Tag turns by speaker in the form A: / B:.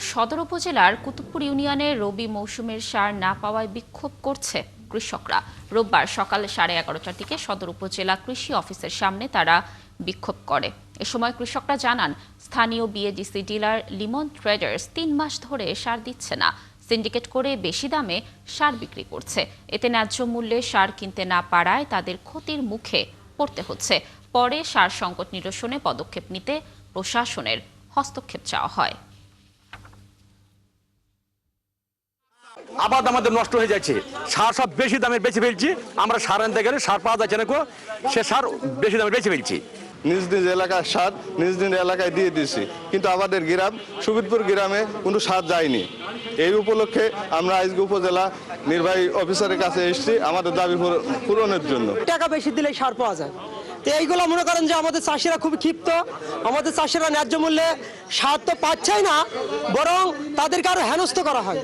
A: সদর উপজেলার কুতুবপুর ইউনিয়নের রবি মৌসুমের সার না পাওয়ায় বিক্ষোভ করছে কৃষকরা। রোববার সকাল 11:30টার দিকে সদর উপজেলা কৃষি অফিসের সামনে তারা বিক্ষোভ করে। এ সময় কৃষকরা জানান, স্থানীয় বিএডিসি ডিলার লিমন ট্রেডার্স 3 মাস ধরে সার দিচ্ছে না, সিন্ডিকেট করে বেশি দামে সার বিক্রি করছে। এতে ন্যায্য মূল্যে সার কিনতে না পারায় তাদের ক্ষতির মুখে পড়তে হচ্ছে। পরে সার সংকট নিরসনে পদক্ষেপ নিতে প্রশাসনের হস্তক্ষেপ চাওয়া হয়।
B: আবাদ আমাদের নষ্ট হয়ে যাচ্ছে, সার সব বেশি দামে বেচে ফেলছি। আমরা সার আনতে গেলে সার পাওয়া যাচ্ছে না, সে সার বেশি দামে বেচে ফেলছি।
C: নিজ নিজ এলাকার সার নিজ নিজ এলাকায় দিয়ে দিচ্ছি, কিন্তু আমাদের গ্রাম সুবিদপুর গ্রামে কোনো সার যায়নি। এই উপলক্ষে আমরা আজকে উপজেলা নির্বাহী অফিসারের কাছে এসেছি আমাদের দাবি পূরণের জন্য।
D: টাকা বেশি দিলে সার পাওয়া যায়, তো এইগুলো মনে করেন যে আমাদের চাষিরা খুব ক্ষিপ্ত। আমাদের চাষিরা ন্যায্য মূল্যে সার তো পাচ্ছেই না, বরং তাদেরকে আরো হেনস্থ করা হয়।